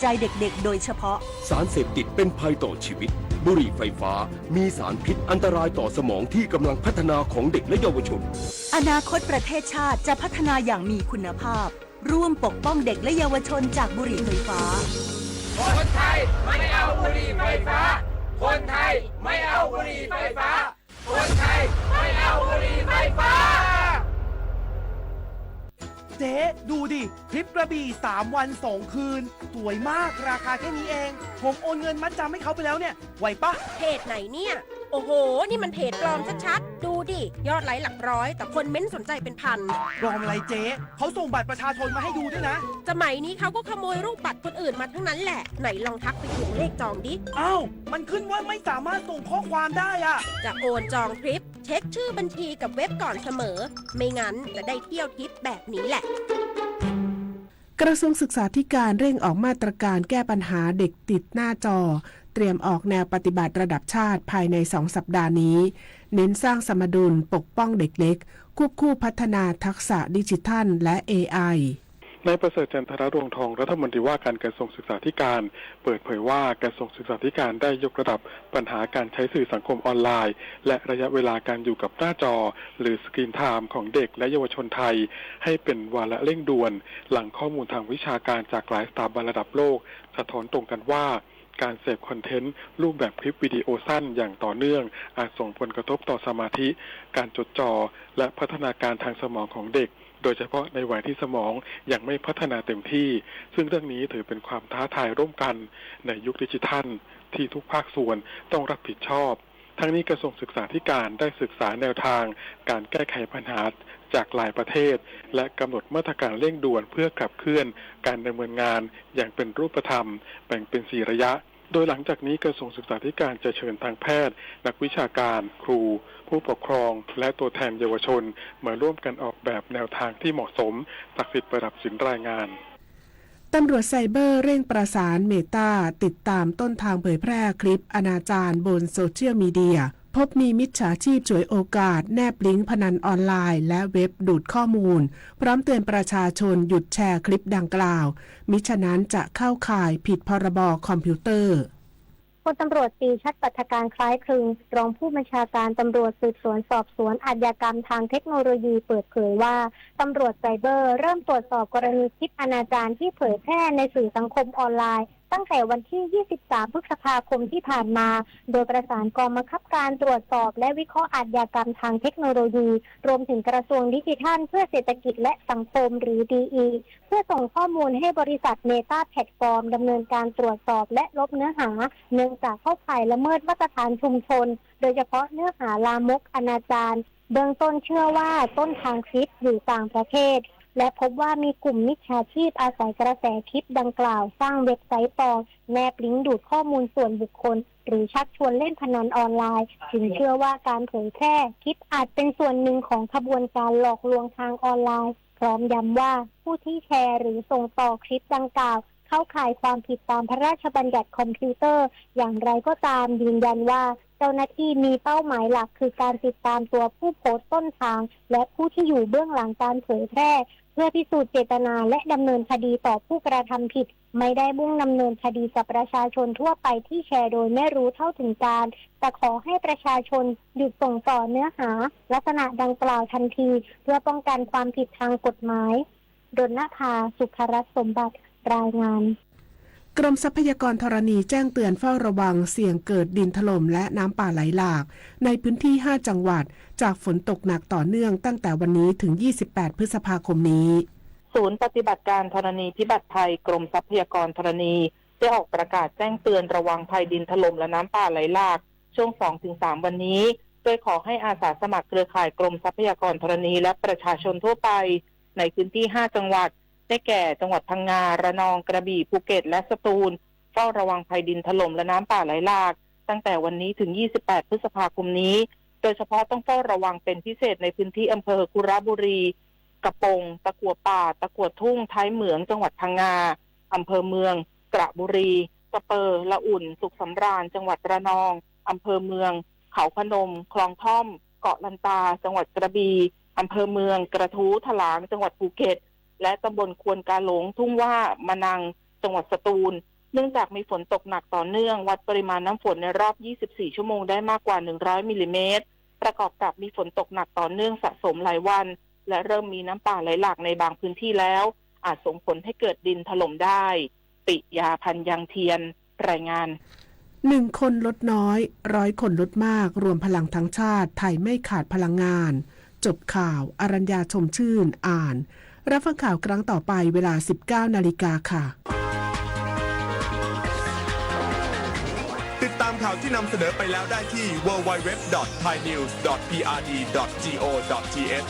ใจเด็กๆโดยเฉพาะสารเสพติดเป็นภัยต่อชีวิตบุหรี่ไฟฟ้ามีสารพิษอันตรายต่อสมองที่กำลังพัฒนาของเด็กและเยาวชนอนาคตประเทศชาติจะพัฒนาอย่างมีคุณภาพร่วมปกป้องเด็กและเยาวชนจากบุหรี่ไฟฟ้าคนไทยไม่เอาบุหรี่ไฟฟ้าคนไทยไม่เอาบุหรี่ไฟฟ้าคนไทยไม่เอาบุหรี่ไฟฟ้าเจ๊ดูดิทริปกระบี่3 วัน 2 คืนสวยมากราคาแค่นี้เองผมโอนเงินมัดจำให้เขาไปแล้วเนี่ยไหวปะเพจไหนเนี่ยโอ้โหนี่มันเพจปลอมชัดๆดูดิยอดไลค์หลักร้อยแต่คนเม้นสนใจเป็นพันปลอมอะไรเจ๊เขาส่งบัตรประชาชนมาให้ดูด้วยนะสมัยนี้เขาก็ขโมยรูปบัตรคนอื่นมาทั้งนั้นแหละไหนลองทักไปถึงเลขจองดิอ้าวมันขึ้นว่าไม่สามารถส่งข้อความได้อะจะโอนจองทริปเช็คชื่อบัญชีกับเว็บก่อนเสมอไม่งั้นจะได้เที่ยวทริปแบบนี้แหละกระทรวงศึกษาธิการเร่งออกมาตรการแก้ปัญหาเด็กติดหน้าจอเตรียมออกแนวปฏิบัติระดับชาติภายใน2 สัปดาห์นี้เน้นสร้างสมดุลปกป้องเด็กเล็กควบคู่พัฒนาทักษะดิจิทัลและ AIนายประเสริฐจันทรรวงทองรัฐมนตรีว่าการกระทรวงศึกษาธิการเปิดเผยว่ากระทรวงศึกษาธิการได้ยกระดับปัญหาการใช้สื่อสังคมออนไลน์และระยะเวลาการอยู่กับหน้าจอหรือสกรีนไทม์ของเด็กและเยาวชนไทยให้เป็นวาระเร่งด่วนหลังข้อมูลทางวิชาการจากหลายสถาบันระดับโลกสะท้อนตรงกันว่าการเสพคอนเทนต์รูปแบบคลิปวิดีโอสั้นอย่างต่อเนื่องอาจส่งผลกระทบต่อสมาธิการจดจ่อและพัฒนาการทางสมองของเด็กโดยเฉพาะในวัยที่สมองยังไม่พัฒนาเต็มที่ซึ่งเรื่องนี้ถือเป็นความท้าทายร่วมกันในยุคดิจิทัลที่ทุกภาคส่วนต้องรับผิดชอบทั้งนี้กระทรวงศึกษาธิการได้ศึกษาแนวทางการแก้ไขปัญหาจากหลายประเทศและกำหนดมาตรการเร่งด่วนเพื่อขับเคลื่อนการดำเนินงานอย่างเป็นรูปธรรมแบ่งเป็น4 ระยะโดยหลังจากนี้กระทรวงศึกษาธิการจะเชิญทางแพทย์นักวิชาการครูผู้ปกครองและตัวแทนเยาวชนมาร่วมกันออกแบบแนวทางที่เหมาะสมศักดิ์สิทธิ์ประดับสินรายงานตำรวจไซเบอร์เร่งประสานเมตาติดตามต้นทางเผยแพร่คลิปอนาจารบนโซเชียลมีเดียพบมีมิจฉาชีพฉวยโอกาสแนบลิงก์พนันออนไลน์และเว็บดูดข้อมูลพร้อมเตือนประชาชนหยุดแชร์คลิปดังกล่าวมิฉะนั้นจะเข้าข่ายผิดพรบคอมพิวเตอร์พลตำรวจตรีชัดปัทการคล้ายคลึงรองผู้บัญชาการตำรวจสืบสวนสอบสวนอาชญากรรมทางเทคโนโลยีเปิดเผยว่าตำรวจไซเบอร์เริ่มตรวจสอบกรณีคลิปอนาจารที่เผยแพร่ในสื่อสังคมออนไลน์ตั้งแต่วันที่ 23 พฤษภาคมที่ผ่านมาโดยประสานกองบังคับการตรวจสอบและวิเคราะห์อาชญากรรมทางเทคโนโลยีรวมถึงกระทรวงดิจิทัลเพื่อเศรษฐกิจและสังคมหรือ DE เพื่อส่งข้อมูลให้บริษัทเมตาแพลตฟอร์มดำเนินการตรวจสอบและลบเนื้อหาเนื่องจากเข้าข่ายละเมิดมาตรฐานชุมชนโดยเฉพาะเนื้อหาลามกอนาจารเบื้องต้นเชื่อว่าต้นทางคลิปอยู่ต่างประเทศและพบว่ามีกลุ่มมิจฉาชีพอาศัยกระแสคลิปดังกล่าวสร้างเว็บไซต์ปลอมแนบลิงก์ดูดข้อมูลส่วนบุคคลหรือชักชวนเล่นพนันออนไลน์จึงเชื่อว่าการเผยแพร่คลิปอาจเป็นส่วนหนึ่งของขบวนการหลอกลวงทางออนไลน์พร้อมย้ำว่าผู้ที่แชร์หรือส่งต่อคลิปดังกล่าวเข้าข่ายความผิดตามพระราชบัญญัติคอมพิวเตอร์อย่างไรก็ตามยืนยันว่าเจ้าหน้าที่มีเป้าหมายหลักคือการติดตามตัวผู้โพสต์ต้นทางและผู้ที่อยู่เบื้องหลังการเผยแพร่เพื่อพิสูจน์เจตนาและดำเนินคดีต่อผู้กระทำผิดไม่ได้มุ่งดำเนินคดีกับประชาชนทั่วไปที่แชร์โดยไม่รู้เท่าถึงการแต่ขอให้ประชาชนหยุดส่งต่อเนื้อหาลักษณะดังกล่าวทันทีเพื่อป้องกันความผิดทางกฎหมายดลนภา สุภรัตน์สมบัติรายงานกรมทรัพยากรธรณีแจ้งเตือนเฝ้าระวังเสี่ยงเกิดดินถล่มและน้ำป่าไหลหลากในพื้นที่5 จังหวัดจากฝนตกหนักต่อเนื่องตั้งแต่วันนี้ถึง28 พฤษภาคมนี้ศูนย์ปฏิบัติการธรณีพิบัติภัยกรมทรัพยากรธรณีได้ออกประกาศแจ้งเตือนระวังภัยดินถล่มและน้ำป่าไหลหลากช่วง 2-3 วันนี้โดยขอให้อาสาสมัครเครือข่ายกรมทรัพยากรธรณีและประชาชนทั่วไปในพื้นที่5 จังหวัดได้แก่จังหวัดพังงาระนองกระบี่ภูเก็ตและสตูลเฝ้าระวังภัยดินถล่มและน้ำป่าไหลหลากตั้งแต่วันนี้ถึง28 พฤษภาคมนี้โดยเฉพาะต้องเฝ้าระวังเป็นพิเศษในพื้นที่อำเภอคุระบุรีกระปงตะกั่วป่าตะกั่วทุ่งท้ายเหมืองจังหวัดพังงาอำเภอเมืองกระบุรีสะเปอร์ละอุ่นสุขสำราญจังหวัดระนองอำเภอเมืองเขาพนมคลองท่อมเกาะลันตาจังหวัดกระบี่อำเภอเมืองกระทู้ถลางจังหวัดภูเก็ตและตำบลควนกาหลงทุ่งว่ามะนัง จังหวัดสตูลเนื่องจากมีฝนตกหนักต่อเนื่องวัดปริมาณน้ำฝนในรอบ 24 ชั่วโมงได้มากกว่า100มิลลิเมตรประกอบกับมีฝนตกหนักต่อเนื่องสะสมหลายวันและเริ่มมีน้ำป่าไหลหลากในบางพื้นที่แล้วอาจส่งผลให้เกิดดินถล่มได้ปิยาพันธ์ยังเทียนรายงาน1 คนลดน้อย100 คนลดมากรวมพลังทั้งชาติไทยไม่ขาดพลังงานจบข่าวอรัญญาชมชื่นอ่านรับฟังข่าวครั้งต่อไปเวลา 19 นาฬิกาค่ะติดตามข่าวที่นำเสนอไปแล้วได้ที่ www.thainews.prd.go.th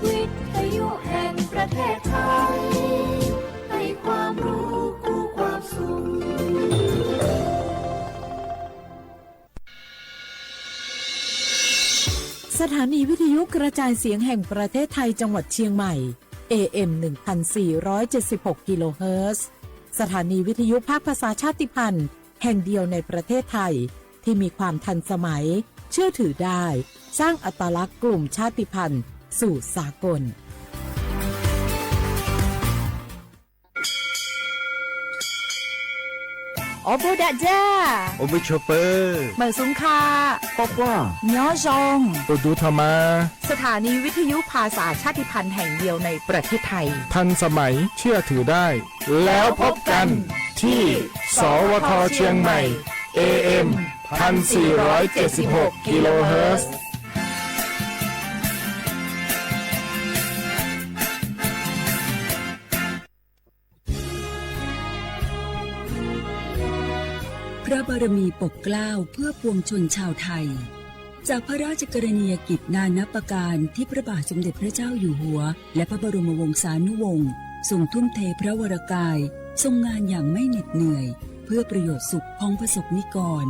วิทยุแห่งประเทศไทยให้ความรู้คู่ความสุขสถานีวิทยุกระจายเสียงแห่งประเทศไทยจังหวัดเชียงใหม่ AM 1476 กิโลเฮิรตซ์สถานีวิทยุภาคภาษาชาติพันธุ์แห่งเดียวในประเทศไทยที่มีความทันสมัยเชื่อถือได้สร้างอัตลักษณ์กลุ่มชาติพันธุ์สู่สากลโอโบดาจ้าโอเบชเปอร์เหมือนสุงคาปอกว่าย้อจงตัวดูธรรมาสถานีวิทยุภาษาชาติพันธุ์แห่งเดียวในประเทศไทยทันสมัยเชื่อถือได้แล้วพบกันที่สวทเชียงใหม่ AM 1476 กิโลเฮิรตซ์พระบารมีปกเกล้าเพื่อปวงชนชาวไทยจากพระราชกรณียกิจนานับประการที่พระบาทสมเด็จพระเจ้าอยู่หัวและพระบรมวงศานุวงศ์ทรงทุ่มเทพระวรกายทรงงานอย่างไม่เหน็ดเหนื่อยเพื่อประโยชน์สุขของประสบนิกร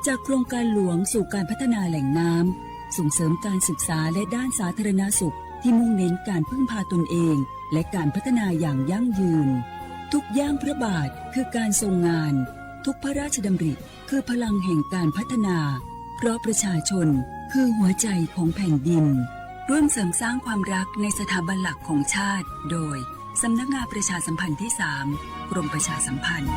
จากโครงการหลวงสู่การพัฒนาแหล่งน้ำส่งเสริมการศึกษาและด้านสาธารณสุขที่มุ่งเน้นการพึ่งพาตนเองและการพัฒนาอย่างยั่งยืนทุกย่างพระบาทคือการทรงงานทุกพระราชดำริคือพลังแห่งการพัฒนาเพราะประชาชนคือหัวใจของแผ่นดินร่วมเสริมสร้างความรักในสถาบันหลักของชาติโดยสำนักงานประชาสัมพันธ์ที่ 3 กรมประชาสัมพันธ์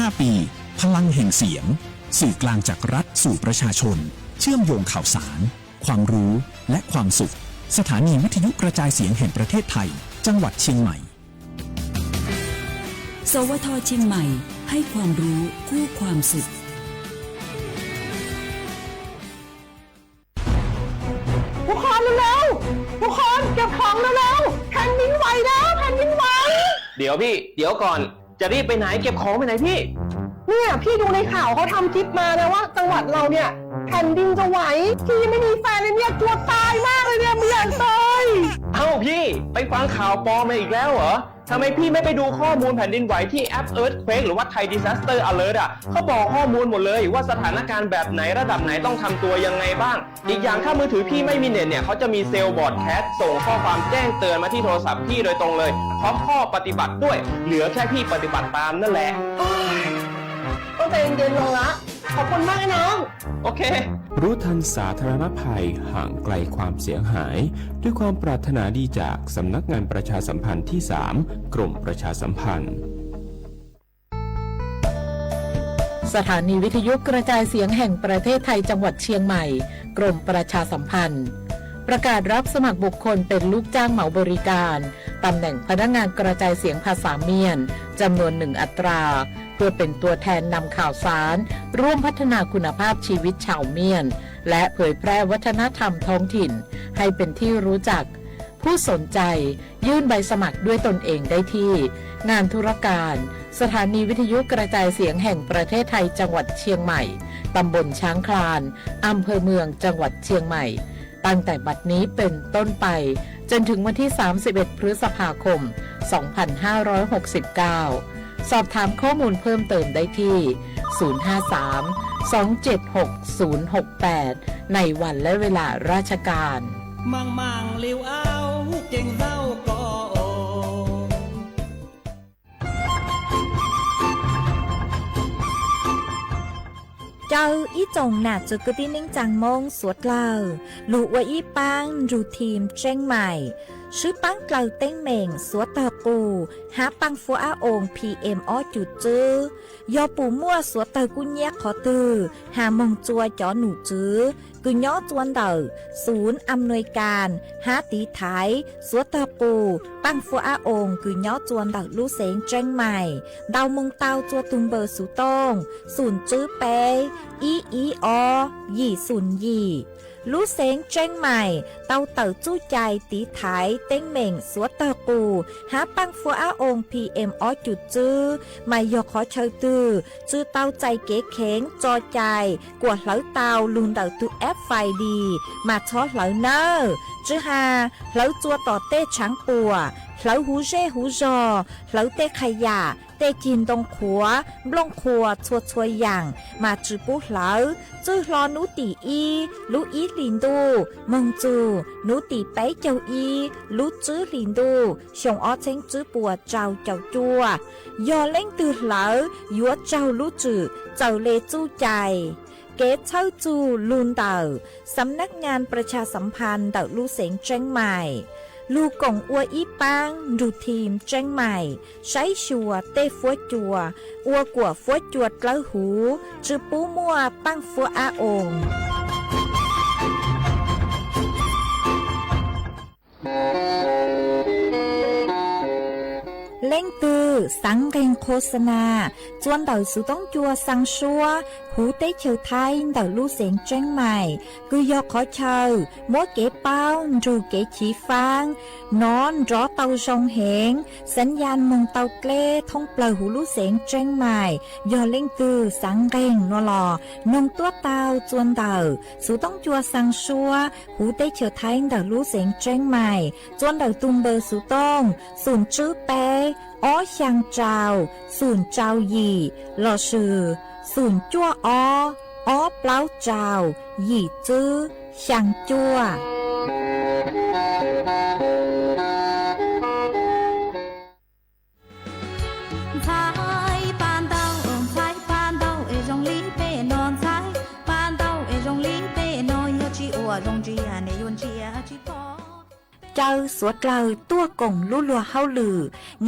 55 ปีพลังแห่งเสียงสื่อกลางจากรัฐสู่ประชาชนเชื่อมโยงข่าวสารความรู้และความสุขสถานีวิทยุกระจายเสียงแห่งประเทศไทยจังหวัดเชียงใหม่สวทเชียงใหม่ให้ความรู้คู่ความสุขทุกคนเร็วๆทุกคนเก็บของเร็วๆแผ่นดินไหวแล้วแผ่นดินไหวเดี๋ยวพี่เดี๋ยวก่อนจะรีบไปไหนเก็บของไปไหนพี่เนี่ยพี่ดูในข่าวเขาทำคลิปมานะว่าจังหวัดเราเนี่ยแผ่นดินจะไหวพี่ไม่มีแฟนเลยเนี่ยกลัวตายมากเลยเนี่ยไม่อยากตายเอ้าพี่ไปฟังข่าวปลอมมาอีกแล้วเหรอทำไมพี่ไม่ไปดูข้อมูลแผ่นดินไหวที่แอป Earthquake หรือว่า Thai Disaster Alert อ่ะเขาบอกข้อมูลหมดเลยว่าสถานการณ์แบบไหนระดับไหนต้องทำตัวยังไงบ้างอีกอย่างถ้ามือถือพี่ไม่มีเน็ตเนี่ยเขาจะมีเซลล์บอร์ดแคสส่งข้อความแจ้งเตือนมาที่โทรศัพท์พี่โดยตรงเลยพร้อมข้อปฏิบัติด้วยเหลือแค่พี่ปฏิบัติตามนั่นแหละต้องใจเย็นๆลงละขอบคุณมากน้องโอเครู้ทันสาธารณภัยห่างไกลความเสียหายด้วยความปรารถนาดีจากสำนักงานประชาสัมพันธ์ที่ 3 กรมประชาสัมพันธ์สถานีวิทยุกระจายเสียงแห่งประเทศไทยจังหวัดเชียงใหม่กรมประชาสัมพันธ์ประกาศรับสมัครบุคคลเป็นลูกจ้างเหมาบริการตำแหน่งพนักงานกระจายเสียงภาษาเมียนจำนวน1 อัตราเพื่อเป็นตัวแทนนำข่าวสารร่วมพัฒนาคุณภาพชีวิตชาวเมียนและเผยแพร่วัฒนธรรมท้องถิ่นให้เป็นที่รู้จักผู้สนใจยื่นใบสมัครด้วยตนเองได้ที่งานธุรการสถานีวิทยุกระจายเสียงแห่งประเทศไทยจังหวัดเชียงใหม่ตำบลช้างคลานอำเภอเมืองจังหวัดเชียงใหม่ตั้งแต่บัดนี้เป็นต้นไปจนถึงวันที่31 พฤษภาคม 2569สอบถามข้อมูลเพิ่มเติมได้ที่ 053-276-068 ในวันและเวลาราชการมังลิวเอาเก่งเศร้าก็ เจ้าอีจงหนาจุกตินิ่งจังมงสวดเล่าลูว่าอีปังรูทีมเจ้งใหม่ชื่อปังเกลาเต้งเหม่งสวดตาปูหาปังฟัวอาองPM อ้อจุดจื้อยอปูมั่วสวดเตอกุญแยกขอตือหามงจัวจอหนูจื้อกุญย้อจวนเดอศูนย์อำนวยการหาตีไทยสวดตาปูปังฟัวอาองกุญย้อจวนเดอลูเสงเจ้งใหม่ดาวมงเตาจัวตุงเบอร์สุตงศูนย์จื้อเปอีอยี่ศูนย์ยี่ลูเสงเจ้งใหม่เตาเต๋อจู้ใจตีไถเต้งเหม่งสวดเตอปูหาปังฟัวอาองPM อ้อจุดจื้อไม่ยอขอเชยตือจื้อเตาใจเก๋เข็งจอใจกวดเหลาเตาลุนเต๋อตุแอปไฟดีมาช้อเหลาเนอจื้อหาเหลาจัวต่อเต้ช้างปัวเหลาหูเร่หูจอเหลาเต้ขยะเตจินตรงขัวบลงขัวชัวชัวอย่างมาจือปุ๊เหลาจื้อรอนุตีอีลูอีลินดูมงจูนุตีไปเจ้าอีลูจื้อลินดูชงอ้อเช้งจื้อปัวเจ้าจัวยอเล่งตือเหลายัวเจ้าลูจือเจ้าเลจู้ใจเกตเช่าจูลุนเต่าสำนักงานประชาสัมพันธ์เต่าลูเสงเจ้งใหม่ลูกงอัวอีปังดูทีมเจ้งใหม่ใช้ชัวเต้ฟัวจัวอัวกัวฟัวจวดเล้าหูจือปูมัวปังฟัวอาองเล่งตือสังเรงโฆษณาจวนเต่าสุต้องจัวสังชัวหูเต้เฉียวไทยเต่าลู่เสียงเจ้งใหม่คือยอขอเชยมัวเก๋เป้ารูเก๋ฉีฟางนอนรอเต่าชงเหงสัญญาณมงเต่าเกล้ท่องเปล่าหูลู่เสียงเจ้งใหม่ยอเล่งตือสังเรงนัวหลอนงตัวเต่าจวนเต่าสุต้องจัวสังชัวหูเต้เฉียวไทยเต่าลู่เสียงเจ้งใหม่จวนเต่าตุงเบอร์สุต้องศูนย์จื้อเป้อ้อช่างเจ้าศูนย์เจ้าหยี่หล่อชื่อศูนย์จั่วอ้อเปล่าเจ้าหยี่จื้อช่างจั่วเจ้าสวดเราตัวกงลุ่ลัวเฮาลือ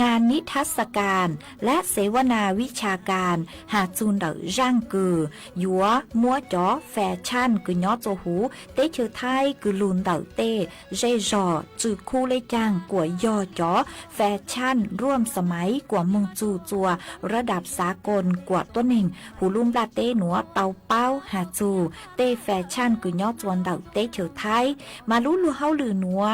งานนิทรรศการและเสวนาวิชาการหาจูนเดอร่างกือยัวมัวจ๋อแฟชั่นกือยอโจหูเต้เชือไทยกือลุนเดอเต้เจจอจือคู่เลยจางกว่ายอจ๋อแฟชั่นร่วมสมัยกว่าเมืองจูจัวระดับสากลกว่าตัวหนึ่งหูลุ่มลาเต้หนัวเตาเป้าหาจูเต้แฟชั่นกือยอจวนเดอเต้เชือไทยมาลุ่ลัวเฮาลือหนัว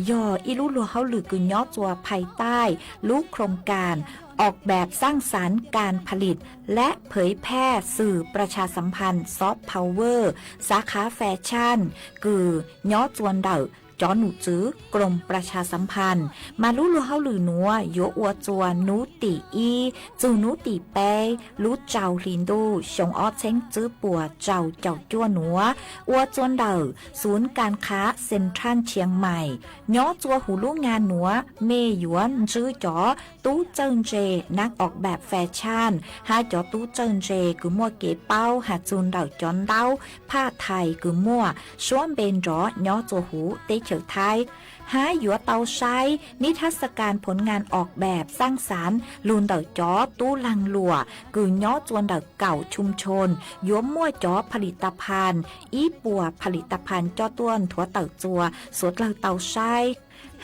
ยออีลูลัวเฮาลือกึ่งยอจัวภายใต้ลูกโครงการออกแบบสร้างสรรค์การผลิตและเผยแพร่สื่อประชาสัมพันธ์ซอฟต์พาวเวอร์สาขาแฟชั่นกือยอจวนเดอจอหนูจื้อกรมประชาสัมพันธ์มาลู่ลัวเฮาลือนัวโยอัวจัวนูตีอีจูนูตีเปลู่เจ้าลินดูชงอ้อเช้งจื้อปัวเจ้าจั่วหนัวอัวจวนเดอศูนย์การค้าเซ็นทรัลเชียงใหม่ย้อจัวหูลู่งานหนัวเมหยวนจื้อจ๋อตู้เจิ้งเจนักออกแบบแฟชั่นหาจ๋อตู้เจิ้งเจกือมัวเก๋เป้าหาจูนเดอจอนเดาผ้าไทยกือมัวช้วนเบนจ๋อย้อจัวหูเตเฉยไทยหาหยัวเตาใช้นิทรรศการผลงานออกแบบสร้างสรรค์ลูนเดอจ๋อตู้ลังหลัวกือย้อจวนเดอเก่าชุมชนยัวมั่วจ๋อผลิตภัณฑ์อีปัวผลิตภัณฑ์จ้อต้วนถั่วเต่าจัวสวดเราเตาใช้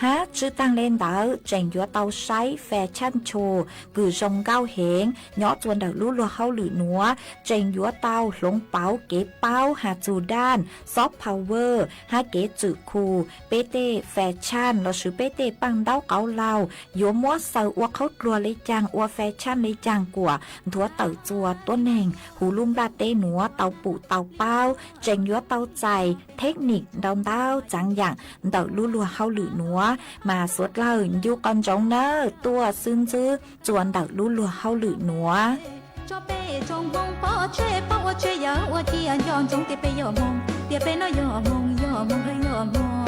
หาชื่อตั้งเล่นเดอเจงยัวเตาใช้แฟชั่นโชว์กือทรงเก้าเหงย้อจวนเดอลู่ลัวเฮาหรือหนัวเจงยัวเตาหลงเป๋าเก๋เป้าหาจูด้านซอฟต์พาวเวอร์หาเก๋จือคูเปเต้แฟชั่นเราชื่อเปเต้ปังเต้าเกาเหลายัวมัวเซออัวเขากลัวเลยจังอัวแฟชั่นเลยจังกว่าถั่วเต่าจัวต้นแห่งหูลุ่มลาเต้หนัวเตาปูเตาเป้าเจงยัวเตาใจเทคนิคดาวเต้าจังอย่างเต่าลู่ลัวเฮาหรือหนัวมาสวดเล่าอยู่ก่อนจงเนอตัวซึ้งจื้อจวนดักลู่ลัวเฮาหรือหนัวcho bé trong bông bỏ chế bao ở chế giờ ở kia nhon trong tiệp bé giờ nó giờ mong hơi giờ mong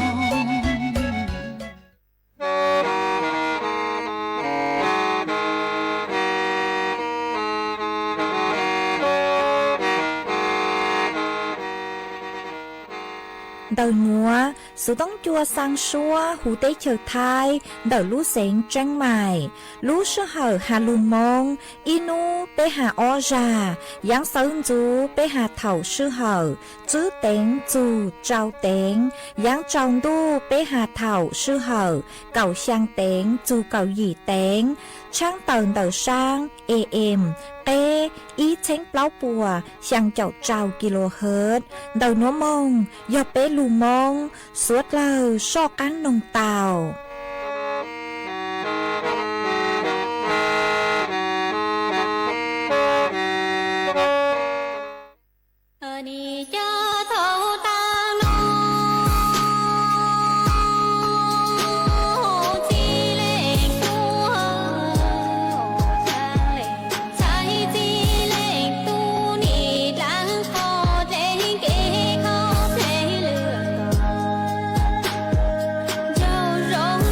đầu núa sự tông chua sang xua hủ tế chờ thai đầu lú xén trăng mài lú sư hở hà lù mông inu bê hà o già giáng sơn chú bê hà thầu sư hở chứ téng chú trao téng giáng tròng đu bê hà thầu sư hở cầu sang téng chú cầu dì téng trang tờn đầu sang em tê ý chén plau bùa sang chậu trào kHz đầu núa mông do bê lù mông suốt lờ so cán nồng tàu rong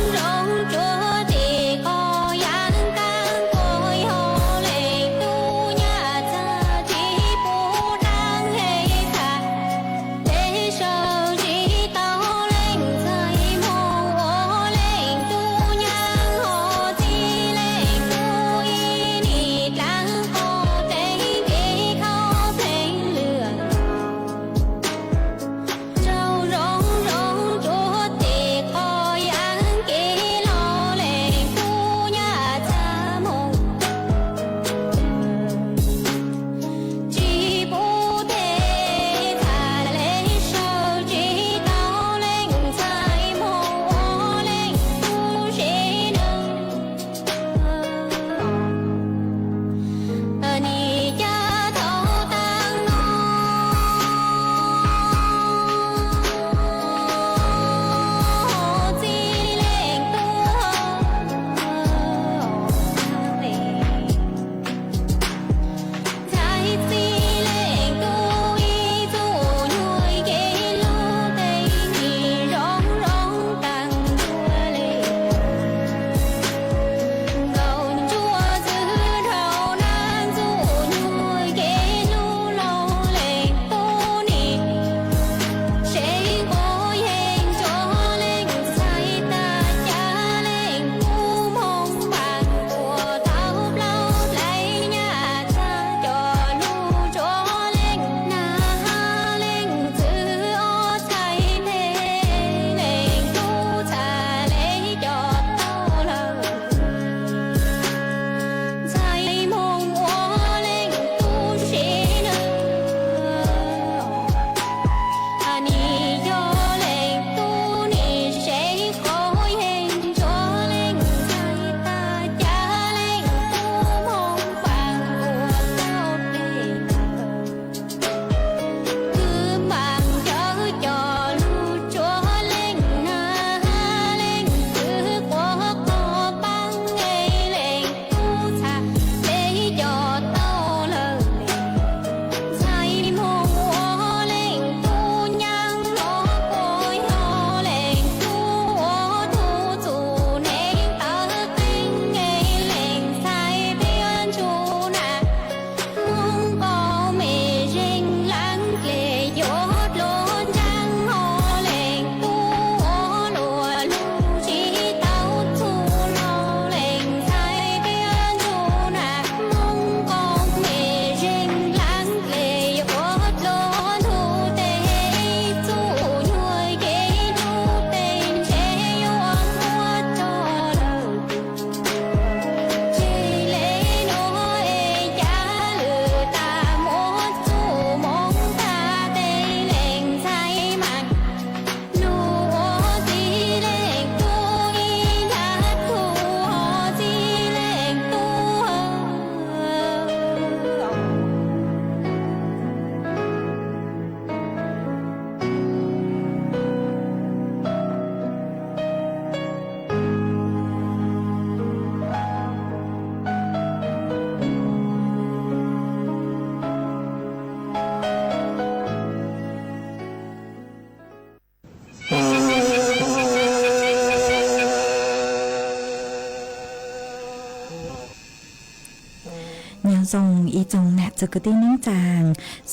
ส่งอีจงแหนจะกตีนิ่งจาง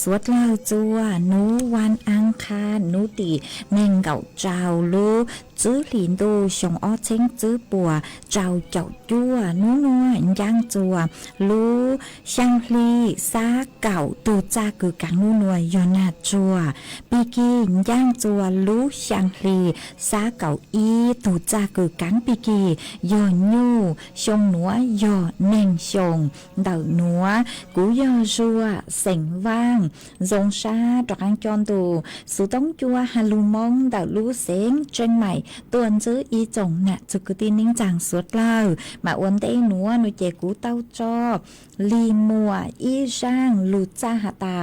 สวดเล่าจัวนูวันอังคารนูตีเน่งเก่าเจ้าลูจื้อหลินดูชงอ้อเช้งจื้อปัวเจ้าเจ้าจัวนูนัวย่างจัวลูช่างลีซาเก่าตูจ้าคือกังนูนัวยอนาจัวปีกีย่างจัวลูช่างลีซาเก่าอีตูจ้าคือกังปีกียอนูชงหนัวยอเน่งชงเดาหนัวกูยอจัวเสงว่างจงชาตรังจอนตูสุต้องจัวฮาลูมงเดาลูเสงเจนใหม่ตัวซื้ออีจงน่ะจุกตีนิ่งจางสวดเล่ามาอวนเต้หนัวหนูเจกูเต้าจอบลีมัวอีช่างลูจ้าหาตา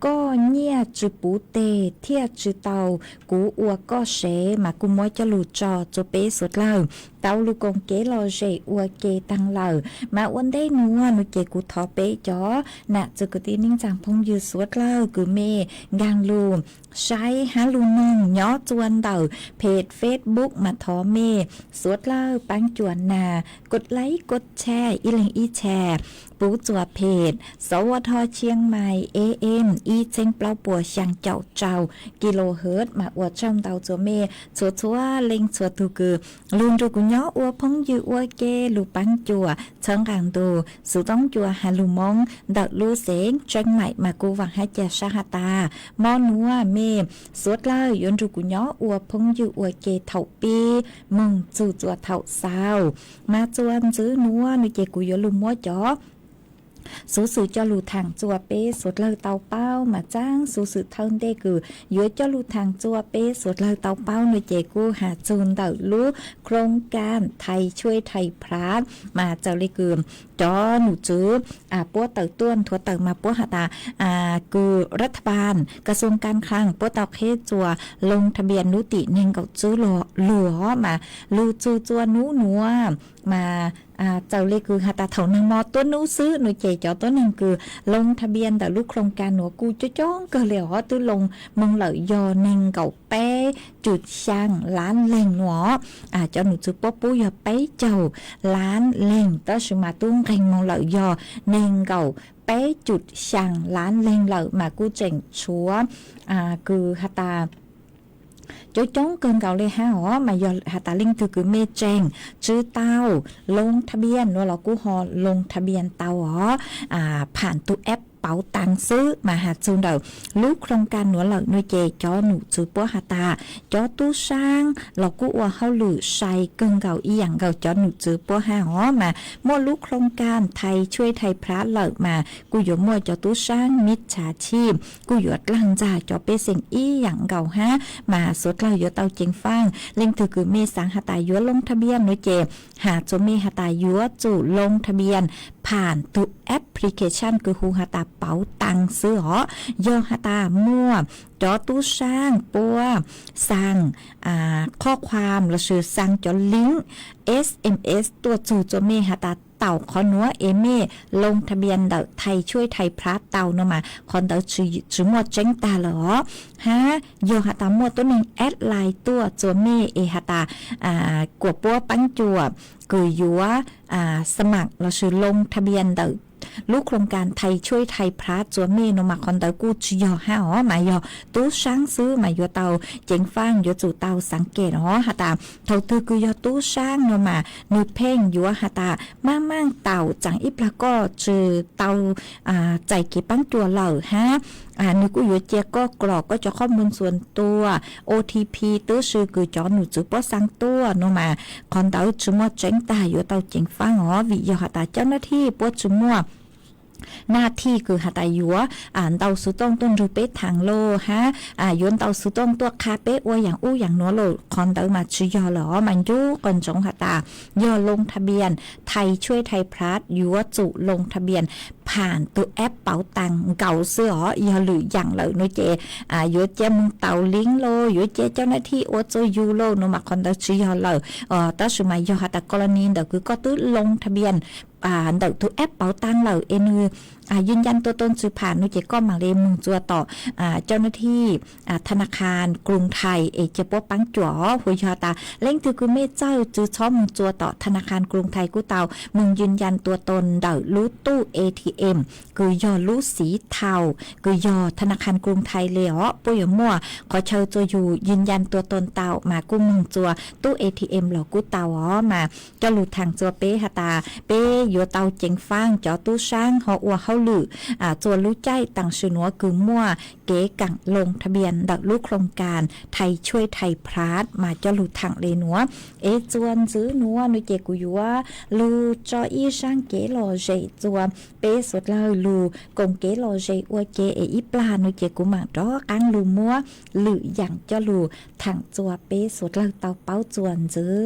ก็เนี่ยจืปูเตเทียจืเตากูอัวก็เสมากูมวยจะลูจอจะเปสวดเล่าเตาลูกงเกลอเจอัวเกตังเหล่ามาอวนได้นัวหนูเจกูทอเปจอน่ะจุกตีนิ่งจางพงยืสวดเล่ากูเมกางลูใช้ฮาลูนงย้อจวนเต่าเพจเฟซบุ๊กมาทอเมสวดเล่าปังจวนนากดไลค์กดแชร์อีเลงอีแชร์ปูจัวเพจสวทเชียงใหม่ AM อีเจงเปล่าปัวช่างเจ้าเจ้ากิโลเฮิรตซ์มาอวดช่องเต่าจัวเมชัวเล็งชัวตูกือลุนจูกุย้ออัวพงยืออัวเกลูปังจัวเชิงกางดูสุต้องจัวฮาลูมงดักลูเสงจังใหม่มากูวังให้เจชาฮาตามอนัวเมสวดเล่ายนจูกุย้ออัวพงยืออัวเกเถ่าปีมึงจู่จัวเถ่าสาวมาจวนซื้อนัวในเจกุยลุมมัวจ๋อสูสื่อเจ้าลูทางจัวเป้สดเลยเตาเป้ามาจ้างสูสื่อเทินได้คือย้อยเจ้าลูทางจัวเป้สดเลยเตาเป้าในเจกูหาจูนเต่าลูโครงการไทยช่วยไทยพระมาเจ้าเลยคือจอหนูจื้อปัวเต่าต้วนทัวเต่ามาปัวหาตาคือรัฐบาลกระทรวงการคลังปัวเต่าเคจัวลงทะเบียนนุติเน่งกับจื้อหลัวมาลูจูจัวนูนัวมาเจ้าเลยคือหาตาเถานังมอตัวนู้ซื้อหนูเจจอตัวหนึ่งคือลงทะเบียนแต่ลูกโครงการหนูกูจ้องก็เลยว่าตัวลงมึงเหล่ายอเน่งเก่าเป้จุดช่างล้านแหล่งหนอเจ้าหนูจื้อป๊อปูยอเป้เจ้าล้านแหล่งต้าสมาตุ้งแข่งมองเหล่ายอเน่งเก่าเป้จุดช่างล้านแหล่งเหล่ามากูเจ๋งชัวคือหาตาchỗ trống cơn gạo lê há hỏ mà do hạ tà linh từ cứ mê chèn chứ tao lôngทะเบียนว่าเรากู้ฮอลงทะเบียนเตาหรอผ่านตู้แอปเป๋าตังซื้อมาหาจูนเดาลูกโครงการหนูเหล่าหน่วยเจจอหนูจื้อปัวหาตาจอตู้ช่างเรากู้ว่าเฮาหรือใส่เกิงเก่าอีหยังเก่าจอหนูจื้อปัวหาหอมาโมลูกโครงการไทยช่วยไทยพระเหล่ามากูอยู่มั่วจอตู้ช่างมิจฉาชีพกูอยู่ลังจ่าจอเปเสียงอีหยังเก่าฮะมาสดเราอยู่เตาเจงฟังเล่งถือคือเมสังหาตายัวลงทะเบียนหน่วยเจหาจมีหาตายัวจู่ลงทะเบียนผ่านตู้แอปพลิเคชันคือฮูหาตาเป๋าตังซื้อหอยอหาตามั่วจอตู้ช่างปัวสั่งข้อความเราชื่อสั่งจอลิงก์ SMS ตัวจู่จมีหาตาเต่าคอนัวเอเม่ลงทะเบียนเดาไทยช่วยไทยพระเต่าเนาะมาคอนเดาชื่อหมดเจ้งตาเหรอฮะโยหาตาหมดตัวหนึ่งแอดไลน์ตัวจวเม่เอหาตากวปัวปังจัวคือยัวสมัครเราชื่อลงทะเบียนเดาลูกโครงการไทยช่วยไทยพระจัวเมนมาคอนเตอร์กูจิยอห้าอ๋อมายอตู้ช่างซื้อมายอเตาเจงฟังยอจู่เตาสังเกตอ๋อหาตาเท่าตือคือยอตู้ช่างเนาะมานูเพ่งยัวหาตามั่งเต่าจังอิปลาก็จือเตาใจเก็บปังจัวเหล่าฮะนึกอยู่เจก็กรอกก็จะข้อมูลส่วนตัว OTP ตื้อชื่อคือจอหนูจือป้อสังตัวเนาะมาคอนเตอร์จุมัวเจงตายอเตาเจงฟังอ๋อวิยอหาตาเจ้าหน้าที่ป้อจุมัวหน้าที่คือหาตายัวเตาสุต้องต้นรูเป๊ะทางโลฮะยนเตาสุต้องตัวคาเป๊ะว่าอย่างอู้อย่างนัวโลคอนเตอร์มาชิยอหรอมันยู่ก่อนจงหาตายอลงทะเบียนไทยช่วยไทยพลัสยัวจุลงทะเบียนผ่านตัวแอปเป๋าตังเก่าเสื้อยอหรืออย่างเลยโนเจยัวเจมึงเตาลิงโลยัวเจเจ้าหน้าที่โอโจยูโลโนมาคอนเตอร์ชิยอเลยตั้งสมัยยอหาตากรณีเดี๋ยวคือก็ตื้อลงทะเบียนเดี๋ยวตัวแอปเป๋าตังเหล่าเอ็น ยืนยันตัวตนสื่อผ่านนุเจก้อมหมางเลมุงจัวต่อเจ้าหน้าที่ธนาคารกรุงไทยเจปปังจั่วหุยยอตาเล่งตือกุเมเจ้าจื้อช้อมุงจัวต่อธนาคารกรุงไทยกู้เตามึงยืนยันตัวตนเดารู้ตู้ ATM คือยอรู้สีเทาคือยอธนาคารกรุงไทยเลยอ๋อปุยมั่วขอเชิญตัวอยู่ยืนยันตัวตนเตามากู้มึงจัวตู้ ATM หลอกู้เตาอ๋อมาเจ้าหลุดทางจัวเป้ฮะตาเป้ยัวเตาเจ๋งฟังจอตู้ช่างหออัวเข้าหลือจัวรู้ใจต่างชื่อนัวคือมั่วเก๋กังลงทะเบียนดักลูกโครงการไทยช่วยไทยพลาดมาเจ้าหลุดทางเลยนัวจวนซื้อนัวนุเจกุยัวลูจออีช่างเก๋หล่อเจจัวเป้สุดเลยลูกงเก๋หล่อเจอัวเก๋อีปลานุเจกุหมังดอกังลูมัวหรืออย่างเจ้าลูทางจัวเป้สุดเลยเตาเป้าจวนซื้อ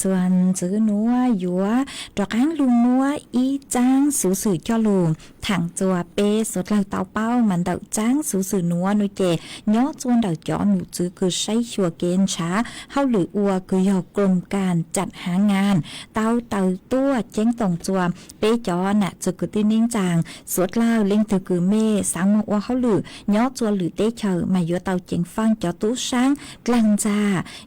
จวนจื้อนัวหยัวดอกอ้างลุงนัวอีจ้างสูสื่อจ้อลูถังจัวเปสดเราเตาเป้ามันเดาจ้างสูสื่อนัวนุเจย่อจวนเดาจ่อหนูจื้อคือใช้ชัวเกณฑ์ช้าเฮาหรืออัวคือยอกรมการจัดหางานเตาตัวเจ้งตรงจัวเปจ่อน่ะจื้อคือตีนิ่งจางสวดเล่าเล่งตือคือเมสังมอัวเฮาหรือย่อจัวหรือเตเฉอมายัวเตาเจงฟังจ่อตู้ช้างกลางจ้า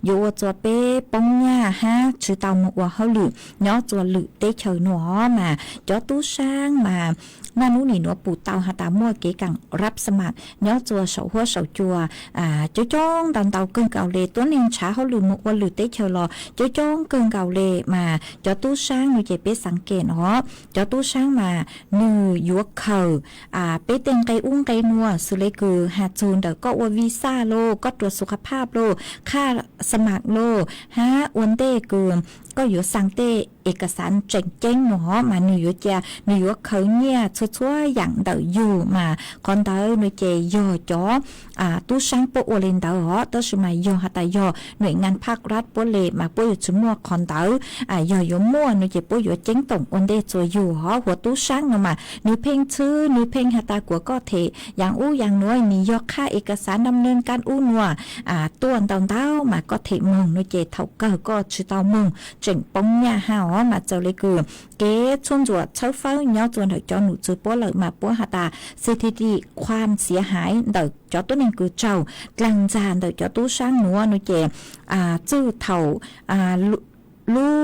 ยัวจัวเปปงย่าฮะชื่อเตามอัวเฮาหรือย่อจัวหรือเตเฉอหนัวมาจ่อตู้ช้างมานานุนี่หนัวปู่เตาหาตามั่วเก๋กังรับสมัครย่อจัวเสาหัวเสาจัวจ้องดันเตาเกิงเก่าเลตัวนิงช้าเขาหรือมุกว่าหรือเตเชลอจ้องเกิงเก่าเลมาจ่อตู้ช้างหนูเจเปสังเกตเนาะจ่อตู้ช้างมานือยัวเข่าเปเต็งไก่อุ้งไก่นัวสุเลคือหาจูนเดก็ว่าวีซ่าโลก็ตรวจสุขภาพโลค่าสมัครโลฮะอวนเต้เกินก็อยู่สังเตเอกสารเจ๋งๆหนอมาหนูอยู่เจหนูอยู่เขาเนี่ยชั่วๆอย่างเดาอยู่มาคอนเดาหนูเจย่อจ่อตู้ช่างโปโอเลนเดาตัวสมัยย่อหาตาย่อหน่วยงานภาครัฐโปเลมาโปอยู่ชั่วโมงคอนเดาย่อยมั่วหนูเจโปอยู่เจ๋งตรงอวนเดจวยอยู่หัวตู้ช่างเนาะมาหนูเพ่งชื่อหนูเพ่งหาตากัวก็เทอย่างอู้อย่างน้อยนี่ย่อค่าเอกสารดำเนินการอู้นัวตัวเดามาก็เทมงหนูเจเท่าก็ชื่อเตามงเจ๋งปงเนี่ยฮาวมาเจอเลยคือเก๋ชนจวดเช้าเฝ้าย่อจวนเถอะจอหนูจือป้อเลยมาป้อหาตาสถิติความเสียหายเดอจอตัวนึงคือเจ้ากลางจานเดอจอตู้ช่างหนูหนูเจจื้อเถาลู่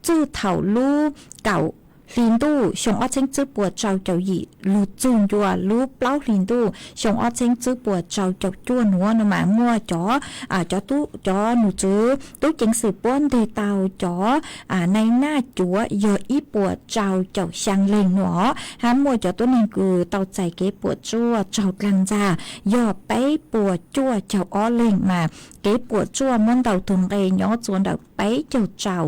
จื้อเถาลู่เก่าลินตู้ชงอ้อเชงจื้อปัวเจ้าหยีลู่จุนยัวลู่เปล่าลินตู้ชงอ้อเชงจื้อปัวเจ้าจ้วนหัวหนูมามั่วจอตู้จอหนูจื้อตู้เจงสืบป้อนเดเตาจอในหน้าจัวยออีปัวเจ้าช่างเล่งหนอหามัวจอตัวนึงคือเตาใจเก๋ปัวจั่วเจ้ากลางจ้ายอไปปัวจั่วเจ้าอ้อเล่งมาเก๋ปัวจั่วมันเตาถุงเกยย้อจวนเตาไปเจ้า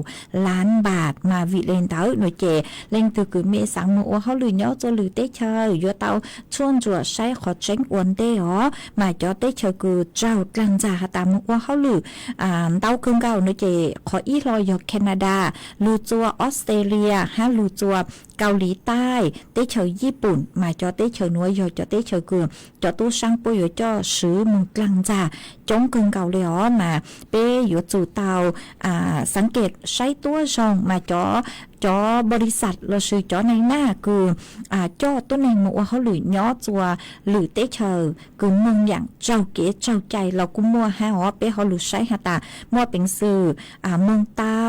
ล้านบาทมาวิเลนเตาหน่วยเจเล่งtừ cứ mẹ sáng mùa họ lười nhớ cho lười tết chơi do tao chuôn chùa say khó tránh uốn tê ó mà cho tết chơi cứ trao lăng già hà tạm mùa họ lười tao cưng gạo nữa chị khó ít lo do Canada lười chùa Australia ha lười chùaเกาหลีใต้เตเฉยญี่ปุ่นมาจอเตเฉยนัวยอจอเตเฉยเกือจอตู้ช่างปุยจอซื้อมึงกลางจ่าจงกึ่งเกาเลยอ๋อมาเปอยู่จู่เตาสังเกตใช้ตัวชงมาจอบริษัทเราซื้อจอในหน้าคือจอตัวในมัวเขาหรือย้อจัวหรือเตเฉยคือมึงอย่างเจ้าเก๋เจ้าใจเราก็มัวฮะอ๋อเปเขาหรือใช้หาตามัวเป็นสื่อมึงเต้า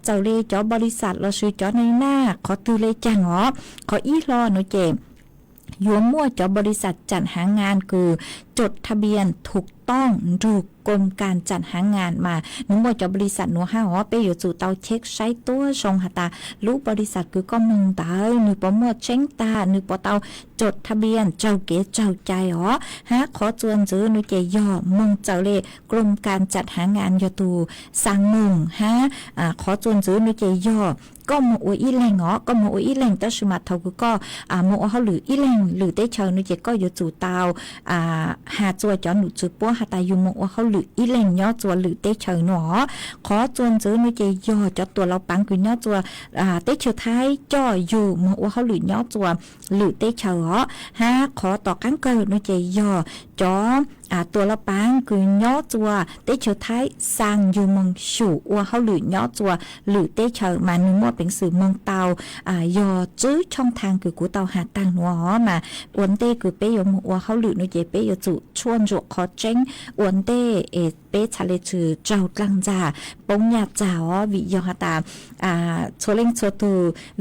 เจ้าเล่จอบริษัทเราซื้อจอในหน้าขอตือเลยจังอ๋อขออีรอหนูเจยัวมั่วจอบริษัทจัดหางานคือจดทะเบียนถูกต้องถูกกรมการจัดหางานมาหนูมั่วจอบริษัทหนูห้าอ๋อไปอยู่จู่เตาเช็คใช้ตัวชงหาตาลูกบริษัทคือก็มึงตาหนูปอมั่วเช็งตาหนูปอเตาจดทะเบียนเจ้าเก๋เจ้าใจอ๋อฮะขอจวนจื้อหนูเจย่อมึงเจ้าเล่กรมการจัดหางานยตูสั่งมึงฮะขอจวนจื้อหนูเจย่อก็มัวอีแรงอ๋อก็มัวอีแรงแต่สมัติเท่าก็มัวเขาหรืออีแรงหรือได้เชิญหนูเจก็อยู่จู่เตาหาจัวจอหนูจื้อปัวหาตาอยู่มัวเขาหรืออีแรงย่อจัวหรือได้เชิญหนอขอจวนจื้อหนูเจย่อจอตัวเราปังคือย่อจัวได้เชิญท้ายจ่ออยู่มัวเขาหรือย่อจัวหรือได้เชิญอ๋อฮะขอต่อกั้งเกิดหนูเจย่อจอตัวละปังคือย่อจัวเตเฉยท้ายสร้างอยู่เมืองสู่ว่าเขาหรือย่อจัวหรือเตเฉยมาหนึ่งมั่วเป็นสื่อเมืองเตายอจื้อช่องทางคือกูเตาหาตังหัวหอมาอวนเต้คือเป้ยมว่าเขาหรือนุเจเป้ยจุชวนจุขอเจ้งอวนเต้เป้ชาเลจือเจ้ากลางจ่าปงยาจ่าวิยอหาตาชัวเล่งชัวตู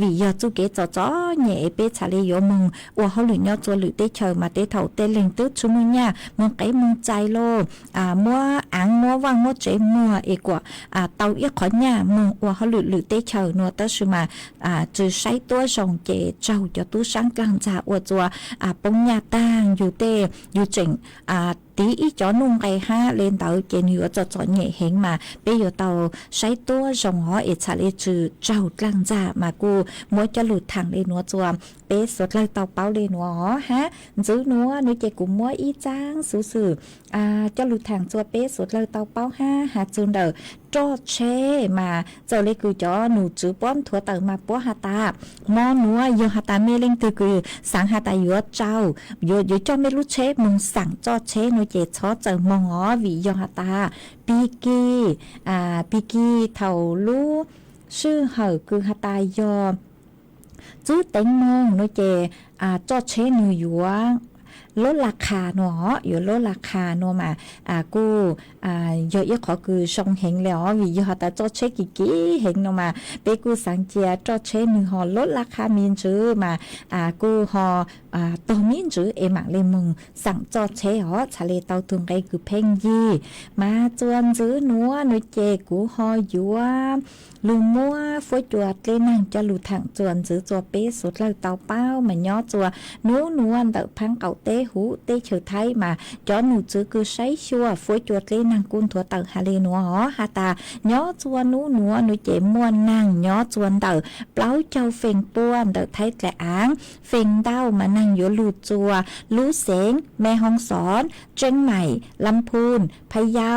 วิยอจุเกจ่อจ่อเหน่เป้ชาเลยมึงว่าเขาหรือย่อจัวหรือเตเฉยมาเตเถาเตเล่งตื้อชุมือเนี่ยมึงไก่มึงใจโลมัวอ่างมัวว่างมัวเจมัวเอกว่าเตาเอียขอเนี่ยมึงว่าเขาหรือเตเฉยนัวเตชิมาจือใช้ตัวส่งเจเจ้าจะตู้ช่างกลางจ่าว่าจัวปงยาตางอยู่เตอยู่เจ๋งtí ý chó nung cái ha lên tàu trên nhiều cho nhẹ hẹn mà bây giờ tàu say tua dòng họ ít xả lên trừ trâu lăng ra mà cô mỗi cho lụt thẳng lên nó chùa bé sốt lại tàu bao lên nó ha giữ nó nuôi chạy cũng mỗi ít trang xử cho lụt thẳng chùa bé sốt lại tàu bao ha hạt chun đầu จอเชมาเจ้าเลยคือจอหนูจื้อป้อมถั่วเติมมาป้อหาตามอนัวยอหาตาเมเล่งตือคือสังหาตายัวเจ้ายัวเจ้าไม่รู้เชมึงสั่งจอเชหนูเจชอเจอมองอ๋อวิยอหาตาปีกี้เท่าลูชื่อเหอคือหาตายอจื้อเต็งมองหนูเจจอเชหนูยัวลดราคาเนาะอยู่ลดราคาเนาะมากูเยอะๆขอคือชงเห็นแล้ววิยอแต่จอเช็คกี่เห็นเนาะมาเปกูสังเจียจอเช็คหนึ่งห่อลดราคามีนจื้อมากูห่อตัวมีนจื้อหมักเลยมึงสั่งจอเช็คอ๋อทะเลเตาตุงไกคือเพ่งยี่มาจวนจื้อนัวนุเจกูห่ออยู่ลุงมัวฝวยจวดเลยนั่งจะหลุดถังจวนจื้อจัวเป๊สุดเลยเตาเป้ามันย่อจัวนัวเตอพังเก่าเต้หูเต้เฉยไทยมาจอหนูจื้อคือใช้ชัวฝวยจวดเลยนางกุนถั่วเตอฮาเลนัวอ๋อฮาตาย่อจวนนัวนุเจมวนนางย่อจวนเตอเปล่าเจ้าเฟ่งป้วนเตอไทยแต่อ้างเฟ่งเด้ามานั่งอยู่หลุดจัวลู่เสงแม่ฮ่องสอนเชียงใหม่ลำพูนพะเยา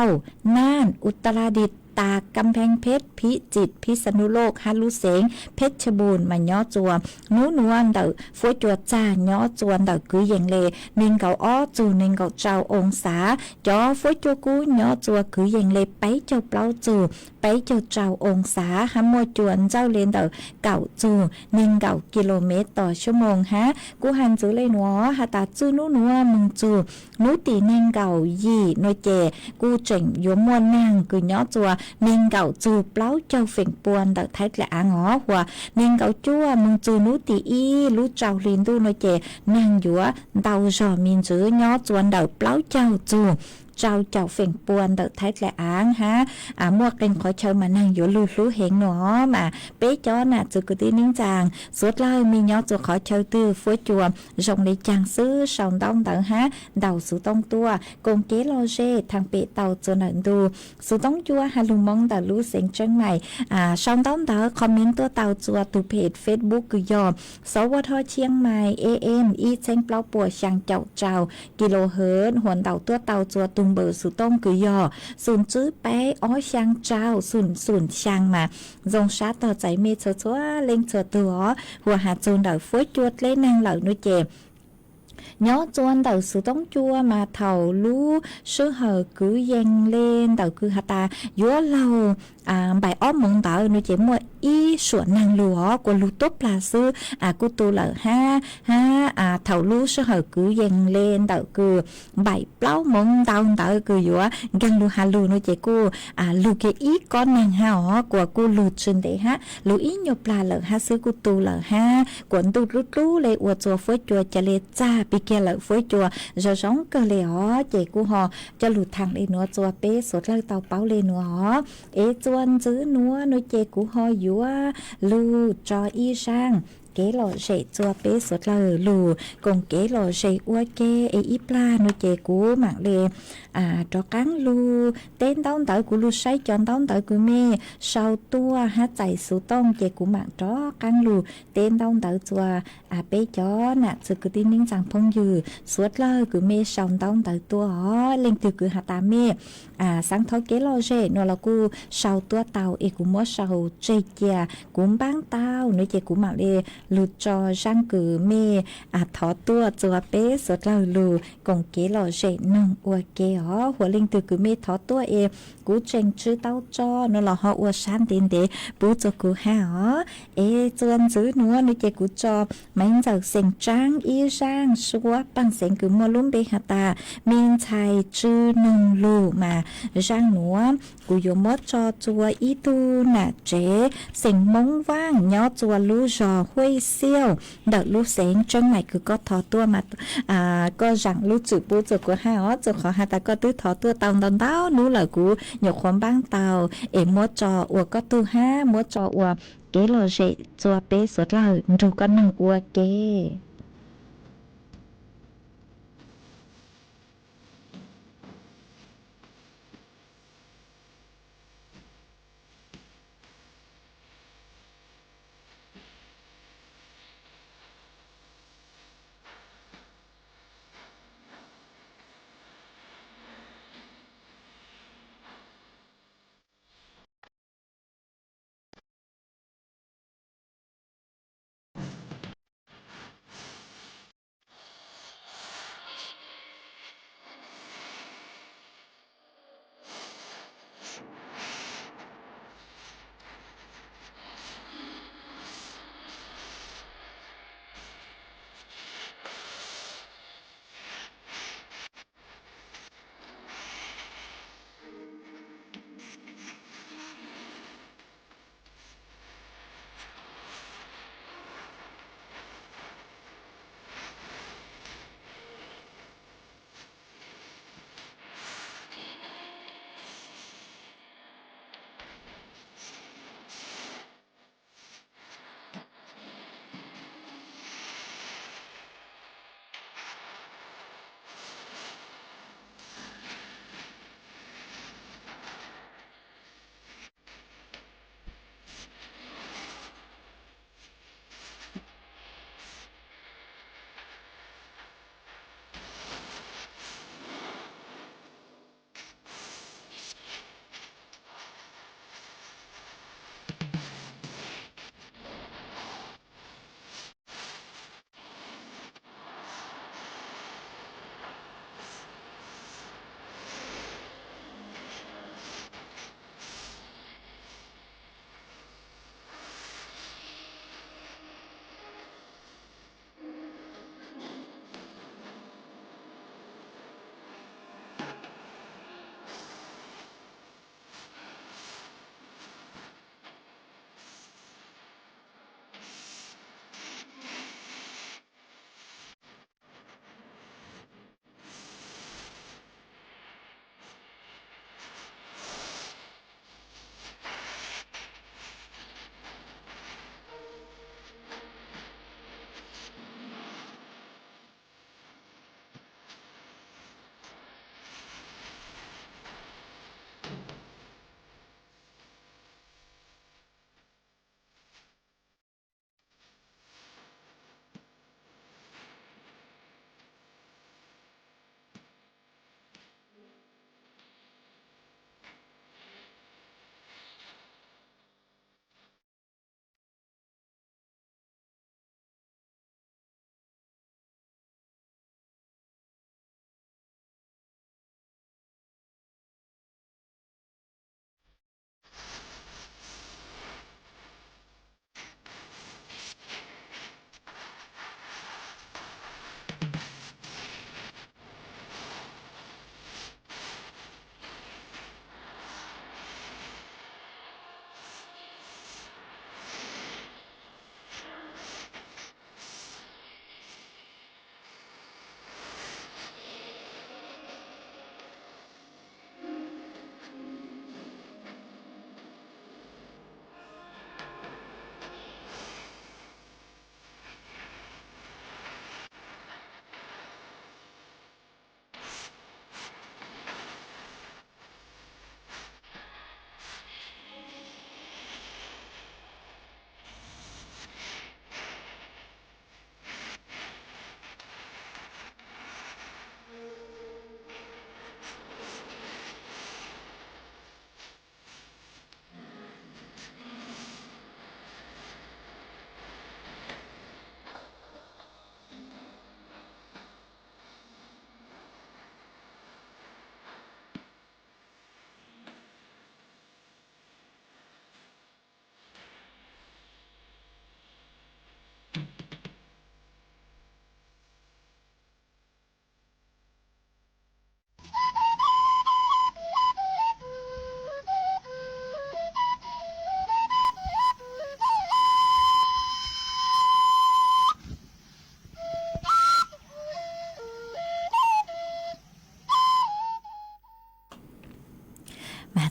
น่านอุตรดิตถ์ตากกำแพงเพชรพิจิตรพิษณุโลกฮาลุเสงเพชรบูรณ์มาย่อจัวนวลเดอฝวยจัวจ้าย่อจวนเดอคืออย่างเลนิงเกาอ้อจูนิงเกาเจ้าองศาจอฝวยจัวกูย่อจัวคืออย่างเลไปเจ้าเปล่าจูไปเจ้าเจ้าองศาฮัมโมจวนเจ้าเลนเดอเก่าจูนิงเก่ากิโลเมตรต่อชั่วโมงฮะกูหันจูเลยหนัวฮาตาจูนัวมึงจูนูตีนิงเก่ายี่โนเจกูเจ๋งยมมวนนางคือย่อจัวนิงเก่าจูเปล่าเจ้าเฝ่งปวนเดอไทยและอ่างอ๋อหัวนิงเก่าจั่วมึงจูนูตีอีรู้เจ้าลินดูโนเจนางยัวเดาจอมินจื้อย่อจวนเดอเปล่าเจ้าจูเจ้าเฝ่งปวนเดอไทยและอ่างฮะมวกเป็นขอเชิญมานั่งอยู่รู้เห็นหนอมาเป๊ะจอน่ะจุกตีนิ่งจางสุดเลยมีย่อจูขอเชิญตื้อฟัวจัวจงในจางซื้อสองต้องเดอฮะเดาสูต้องตัวกงเกโลเจทางเปะเตาจนหนังดูสูต้องจัวฮาลุมองเดอรู้เสียงเชียงใหม่สองต้องเดอคอมเมนต์ตัวเตาจัวตูเพจเฟซบุ๊กคือยอมสวทเชียงใหม่AMอีเชงเปล่าปัวช่างเจ้ากิโลเฮิรตซ์หวนเตาตัวเตาจัวตุงเบอร์สุต้องคือยอศูนย์จื้อแป๊อ้อช่างเจ้าศูนย์ช่างมาจงชาต่อใจเมเชัวเล่งเชัวตัวหัวหาจูนเดาฟุ้ยจวดเล่นนางเหล่านุเจย่อจวนเดาสูต้องจัวมาเท่ารู้ชื่อเหอคือยังเล่นเดาคือหาตายัวเราใบอ้อมมงเดานุเจมัวอีสวนนางหลัวกว่าลูตบปลาซื้อกูตูเหล่าห้าเท่ารู้ชื่อเหอคือยังเล่นเดาคือใบเปล่ามงเดาคือยัวกันลูฮาลูนุเจกูลูเกอีก้อนนางห้ากว่ากูลูชนเดฮะลูอีหยบปลาเหล่าห้าซื้อกูตูเหล่าห้ากวนตูรู้เลยอวดจัวฟุ้ยจัวจะเลจ้าปีเกลฝวยจัวจะจ้องเกลียวเจกูหอจะหลุดทางเลยนัวจัวเป๊สดเลยเตาเป้าเลยนัวจวนจื้อนัวนุเจกูหออยู่ลูจออีช่างเกลอเฉยจัวเป๊สดเลยลูกงเกลอเฉยอ้วเกอีปลานุเจกูหมักเลยจอกังลูเต้นต้องเต๋อกูลูใช้จอนต้องเต๋อกูเมเศร้าตัวฮะใจสูต้องเจกูหมักจอกังลูเต้นต้องเต๋อจัวเป๊จอน่ะสึกตีนิ่งจังพงยืสวดเลยกูเมเศร้าต้องเต๋อตัวเล่งตือกูหาตาเมสังทอเกลอเฉยนัวละกูเศร้าตัวเต๋อกูมัวเศร้าเจเจียกูบ้างเต๋อนุเจกูหมักเลยลูจอช่างกูเมถอตัวจัวเป๊สดเลยลูกงเกลอเฉยนงอัวเกหัวลิงตือกูเมถอตัวกูเจงชื่อเต้าจอนัวละหัวชันดินเดปูจกูหาจวนจื้อนัวนุเจกูจอมันจะเสียงจ้างอีช่างชัวปังเสียงกูมัวลุ่มเบหตามินชัยชื่อนงลูมาช่างหนัวกูยมดจอจัวอีตูน่ะเจเสียงมงว่างย่อจัวลูจอห้วยเซี่ยวเด็กลูเสียงจังไหนคือก็ถอตัวมาก็จังลูจือปูจือกูหาจือขอหาตาก็ตื้อถอตัวเตานู้เหล่ากูหยกความบ้างเตามัวจออัวก็ตู้ห้ามัวจออัวเกลอเจจัวเป๊สดเลยดูก็นั่งอัวเก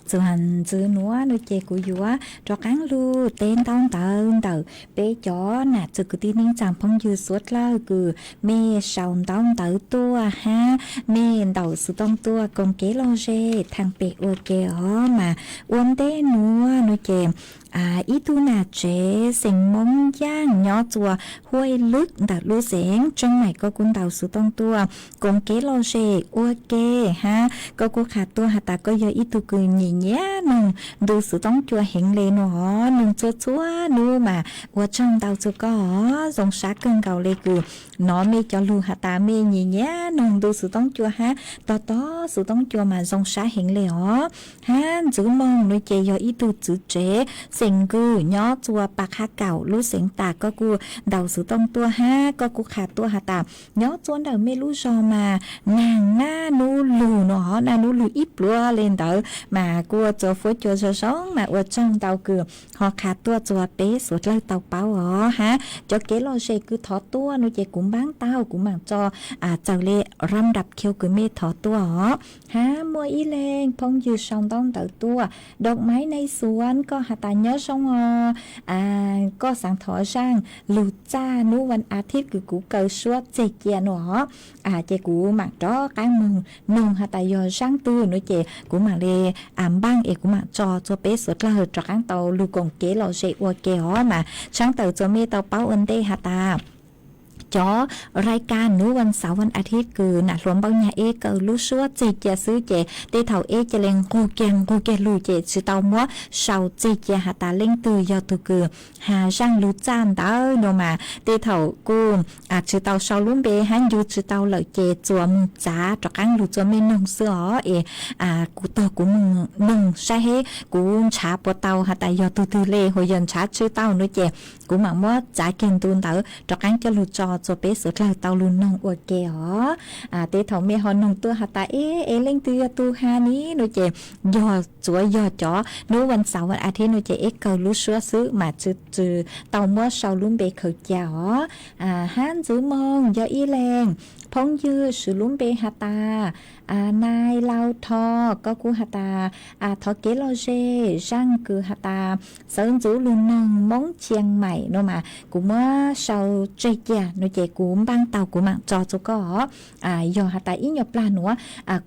จวนจื้อนัวนุเจกูยัวจอกังลูเต้นต้องเตินเตอเปจอน่ะจึกตีนิ่งจังพงยืสวดเล่าคือเมชาวต้องเตอตัวฮะเมนเตาสุต้องตัวกงเกโลเจทางเปอวเกอมาอวนเต้นัวนุเจอีตูน่าเจสิงมงย่างย่อจัวห้วยลึกดัดลูเสียงจังไหนก็กุนเตาสุต้องตัวกงเกโลเจอวเกฮะก็กูขาดตัวหาตาก็เยอะอีตูคือหนีเนี้ยนึงดูสุต้องจัวเห็งเลยหนอนึงจัวนูมาอวจังเตาจัวก็สงสารเกินเก่าเลยคือน้อไม่จะลูหาตาไม่หนีเนี้ยนึงดูสุต้องจัวฮะต่อสุต้องจัวมาสงสารเห็งเลยอ๋อฮะจื้อมองเลยเจยอีตูจื้อเจสิงกูย่อจัวปากขาเก่ารู้เสียงตาก็กูเดาสุต้องตัวฮะก็กูขาดตัวหาตาย่อจวนเดาไม่รู้จอมานางหน้านูลูเนาะนานูลูอีปลัวเล่นเดามากลัวจัวฟุ้จัวสองมาอวดจ้องเตาเกือบหอขาดตัวจัวเป๊ะสุดเลยเตาเป้าอ๋อฮะจอเกลเชคือถอตัวนูเจกุ้มบ้างเต้ากุ้มหมังจอเจ้าเล่รำดับเคียวคือเมถอตัวอ๋อฮะมัวอีเลงพงยืดช่องต้องเตาตัวดอกไม้ในสวนก็หาตาเยอะช่องก็สังถอช่างลูจ้านูวันอาทิตย์คือกูเกาชัวเจเกียหนอเจกูหมักจอกางมึงนงหาตายอช่างตู้นูเจกูหมักเลยบ้างเอกูหมักจอเป๊ะสุดละจอกางเตาลูกงเกเราเจอวเกอ๋อมาช่างเตาจะมีเตาเป้าอันเดหาตาจอรายการนู้วันเสาร์วันอาทิตย์คือหนักรวมบางอย่างเอเกลูชัวเจเจซื้อเจเตเถาเอจะเล็งกูเกลูเจชื่อเตามัวเสาเจเจหาตาเล็งตือยอตุคือหาช่างลูจานเตาโนมาเตเถากูชื่อเตาเสาลุ่มเบหันยูชื่อเตาเหล่าเจจวมจ้าจอกังลูจวมไม่นงเสือกูต่อกูมึงนงใช่เฮกูชาปวดเตาหาตายอตุเล่หอยยันชาชื่อเตาโนเจกูหมักมัวจ่ายเกินตูนเตาจอกังจะลูจอจะเป๊ะสุดเลยเตาลุนนงอวดเก๋อเตเถาเมหอนนงตัวหาตาเล่งตัวตูฮานี้หนูเจยอจัวยอจ๋อนู้วันเสาร์วันอาทิตย์หนูเจเกาลุชัวซื้อมาจือเตามัวเสาลุ่มเบเขาเจ๋อฮันจื้อมองยออีแรงพงยืดสุลุ่มเบหาตานายเล่าทอก็กูหาตาทอเกโลเจช่างคือหาตาเสริมจูลุนนงมงเชียงใหม่โนมากูเมื่อเช้าเจียโนเจกูบ้างเตากูมังจอจุก็ยอหาตาอีหยปลาหนัว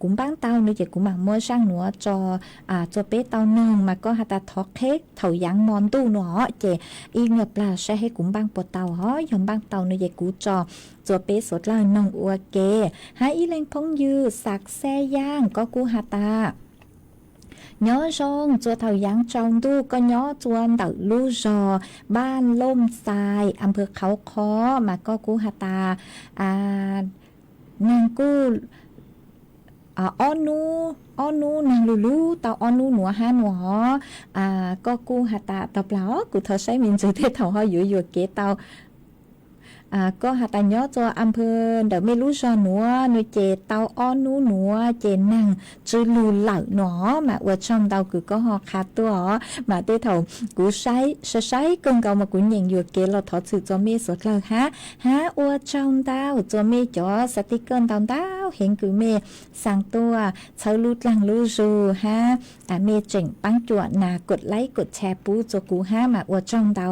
กูบ้างเตาโนเจกูมังเมื่อช่างหนัวจอเป๊ะเตาหนึ่งมาก็หาตาทอเค้กเถายังมอนตู้หนัวเจอีหยปลาใช้ให้กูบ้างปวดเตาหอยอมบ้างเตาโนเจกูจอตัวเป๊ะสดแล้วนองอัวเกหาอีเลงพงยืดสักแซ่ย่างก็กูหาตาย้อจงจัวเถายังจองดูก็ย้อจวนเต่าลู่จอบ้านล่มทรายอำเภอเขาค้อมาก็กูหาตานางกู้อ้อนูนางลูเตาอ้อนูหนัวหนัวก็กูหาตาตบล้อกูเธอใช้มินจือเทเถาหอยอยู่เกเตาก็หาตาย้อจัวอำเภอเดี๋ยวไม่รู้จอหนัวหนูเจเตาอ้อนูหนัวเจนั่งจือลูเหล่าหนอมาอวดช่องเตาคือก็หอขาดตัวมาเตเถากูใช้กงเกามากูยังอยู่เกเราถอดสื่อจอมีสดเลยฮะอวดช่องเตาจอมีจอสติกเกอร์เตาเห็นคือเมสั่งตัวเชาลูดลังลูจูเมเจ๋งปังจวดนากดไลค์กดแชร์ปูจกูมาอวดช่องเตา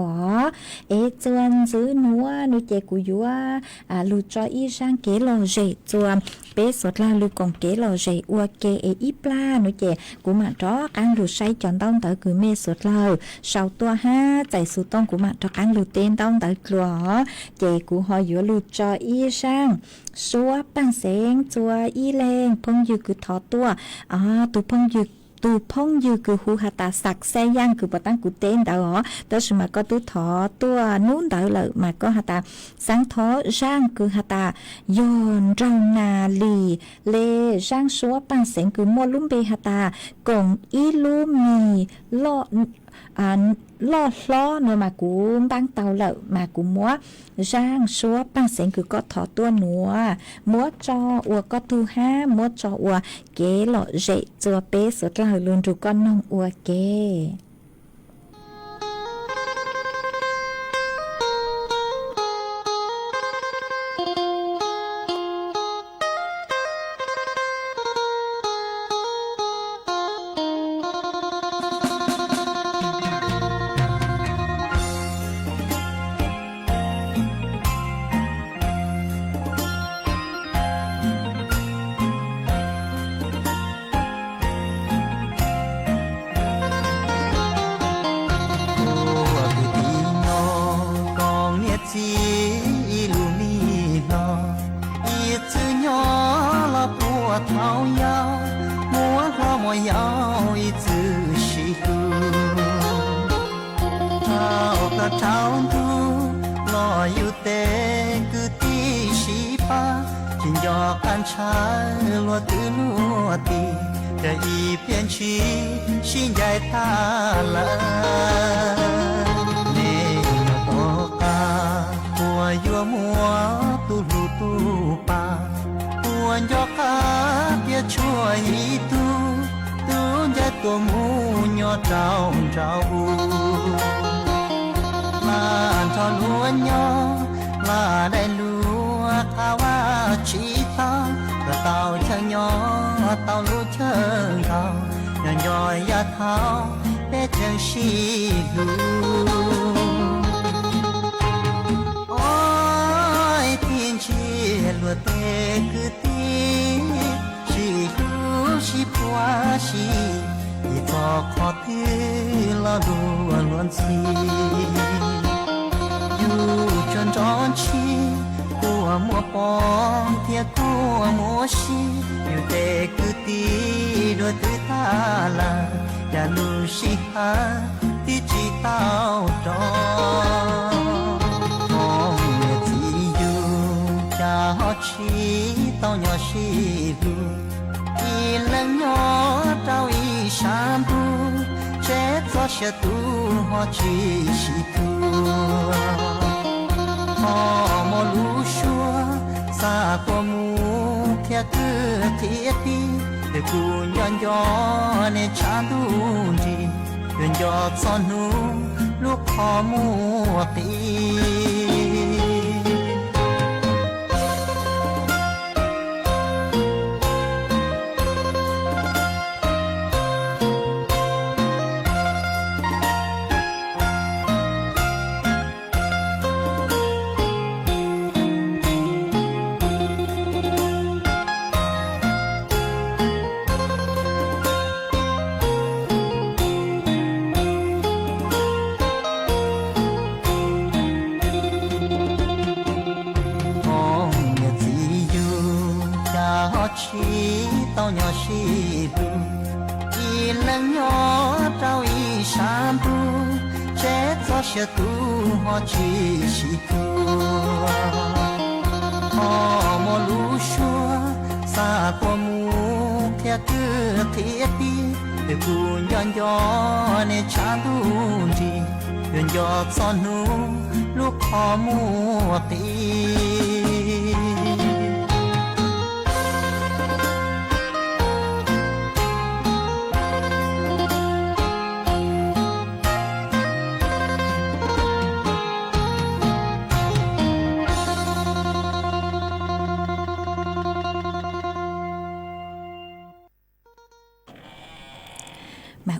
จวนซื้อหนัวหนูเจกูยัวลูจออีช่างเกโลเจจวมเป๊ะสดลาลูกงเกโลเจอวเกอีปลาหนูเจกูมาจอกังลูใช้จอนต้องเตอคือเมสดลาเสาตัวใจสุต้องกูมาจอกังลูเต้นต้องเตอกลัวเจกูหอยัวลูจออีช่างชัวปังเสงจัวอีเลงพงยืคือถอตัวตูพงยืตูพงยืคือหูหาตาสักแซ่ย่างคือปตั้งกูเต้นเดาแต่สมัยก็ตูถอตัวนู้นเดาเลยมาก็หาตาสังถอช่างคือหาตายอนเรานาลีเลช่างชัวปังเสงคือมัวลุ่มเบหาตากงอีลุ่มมีล่อล้อเนื้อมากูบ้างเตาเหล่ามากูมัวร่างชัวปังเสียงคือก็ถอตัวหนัวมัวจออัวก็ตูมัวจออัวเกหล่อเจจัวเป๊สุดเหล่าลุนดูก็น้องอัวเก เ mau nhau muốn hoa mùa nhau ý chữ sĩ tu thao cả thao tu lo yêu tê cứ tí sĩ pa chỉ do ăn trái lo tư lúa tì để ý phiền chi xin dài ta là nè bỏ ca mùa yêu mùa tu lu tu pa mùa gió cá kia chua ý tu tu gia tua mu nhỏ trao trao là cho lúa nhỏ là đại lúa thao chỉ ta và tao chân nhỏ tao lúa chân thao nhỏ nhỏ ya thao bé chân si lu ôi thiên chi lúa tê cứ tí si lu si qua si thì có khó thế là lúa luôn si dù chân tròn chi của mùa bom thiệt của mùa xí nhiều tệ cứ tí đôi thứ ta là đã lu xí ha tí chỉ tao đó không nghe gì dù cha họ chi tao nhỏ xí lu y lần nhỏ trao y sam tu chết gió sẽ tu họ chỉ xí tu họ mò lú xua xa qua mu theo cứ thiết đi để cu nhon gió nên chán đun gì đừng gió son nu lúc họ mua tí tao nhỏ xí lu y lần nhỏ trao y sam tu chết gió sẽ tu họ chỉ xí tu họ mò lú xua xa qua mu theo cứ thiết đi để cu nhon gió nên chán đun gì đừng gió son nu lúc họ mua tí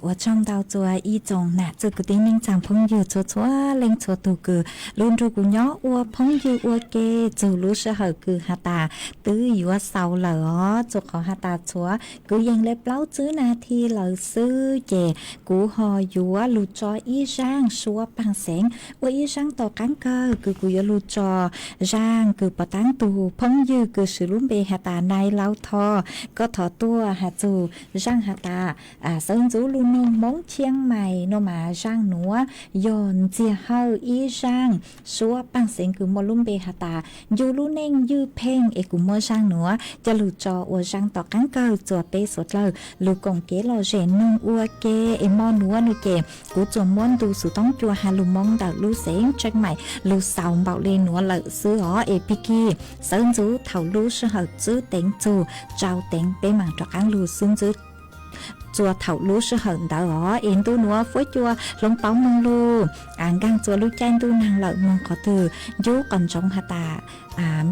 我trong đào chùa y chồng nè chùa cứ tin mình chẳng phong yêu chùa chùa lên chùa tù cử luôn rồi cũng nhớ ua phong yêu ua kê chùa lú sẽ hở cử hà tà tứ yêu sau lỡ chùa khó hà tà chùa cứ dành lép lâu chứ nà thì lỡ sư chè cú hò yêu lú cho y rang xua bằng sáng ua y rang tỏ cán cơ cứ cú yêu lú cho rang cứ bỏ tán tù phong yêu cứ sử lú bề hà tà này lâu thò có thọ tua hà chù rang hà tà sơn chú luôn nông món chiang mày nó mà rang núa giòn chia hơi y rang xua bằng sáng cứ mua lúm bề hà tà dù lú nên dư pen e cũng mua rang núa cho lú cho ua rang tỏ cán cơ chùa bê sốt lờ lú cổng kế lò rẻ nông ua kê e mò núa nu kê cú chùa muốn tu sử tông chùa hà lú mong đào lú sáng trách mày lú sào bảo lên núa lợ sứ ó e piki sơn chú thầu lú sư hợp chữ tiếng chù trao tiếng bê mảng trọ cán lú xương chữ chùa thầu lú sư hận đã gõ yên tu núa phối chùa lông bóng mông lu gang chùa lu chen tu năng lợi mong có từ dú còn trong hà tà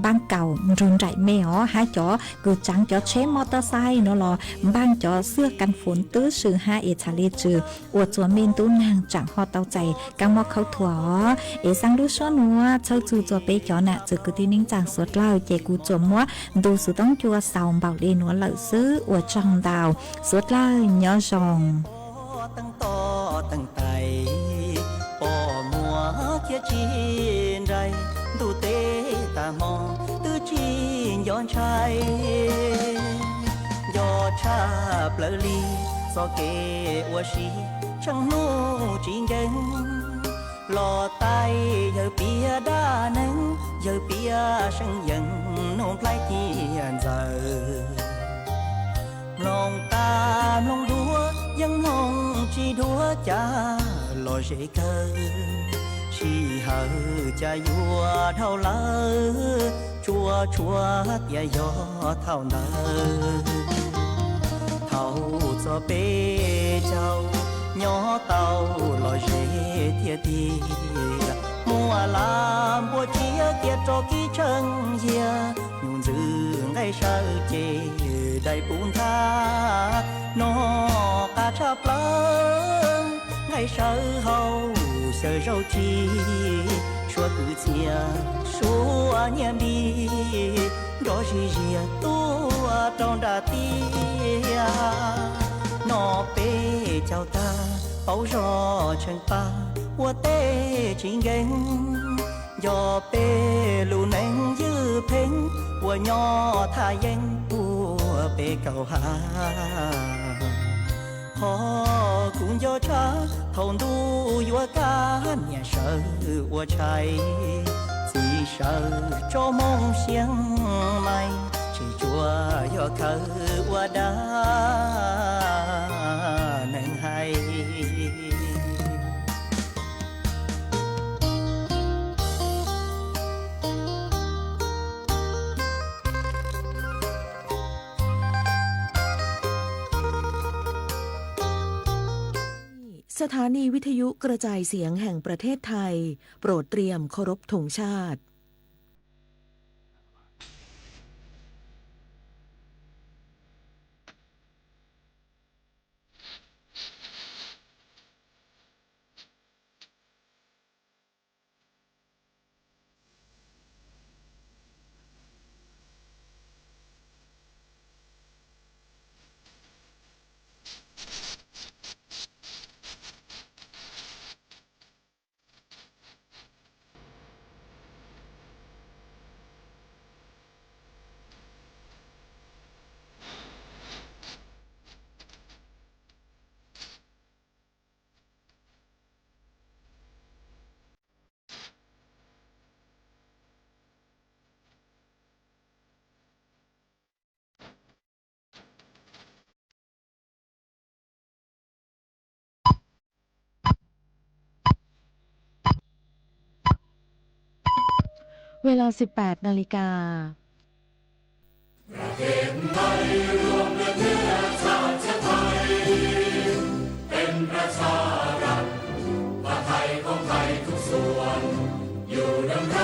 ban cầu run rải mê ó hai chó cứ trắng chó chế motorcycle nó lò ban chó xưa căn phốn tứ sự hai e trả lê trừ uột chùa men tu nàng chẳng ho tàu chạy căng mò khâu thủa e sang lú số núa chơi chùa chùa bê chó nè chữ cứ tin ninh chẳng suốt lao chạy cú chùa múa tu sự tông chùa sòng bảo đi núa lợi sứ uột trong đào suốt lao nhớ ròng tăng to tăng tay bỏ mùa kia chín đây tu tế ta mò tư chi giòn trai ชาเปลลีสอเกวชีช่างนูจริงเก่งลอไตเยอเปียด้านังเยอเปียช่างยังน้องไพลที่อันเจอลองตามลองดัวยังมองจีดัวจ้าลอเจเกอชีเฮอจะยัวเท่าเลชัวชัวอย่ายอเท่าเนอเท่าจะเปเจ้าnhỏ tàu lo dễ thiệt thì mùa làm bùa chia kia cho kỹ chân dìa nhung dư ngay sau chê đầy bún tha nó cả chắp lớn ngay sau hậu sợ rau chi xua cứ chia xua nhem đi đó gì dìa tua trong đà tia nó bê chào ta bao gió chân ta qua tê chính gánh gió bê lù nén dư phênh qua nhỏ tha danh qua bê cầu hà họ cũng gió cha thôn đu vua cá nhà sợ qua trái chỉ sợ cho mong xiang mai chỉ chùa do khờ qua đá nên hayสถานีวิทยุกระจายเสียงแห่งประเทศไทยโปรดเตรียมเคารพธงชาติเวลา 18 นาฬิกาประเทศไทยรวมเนื้อชาติไทยเป็นประชารัฐว่าไทยของไทยทุกส่วนอยู่ดำรง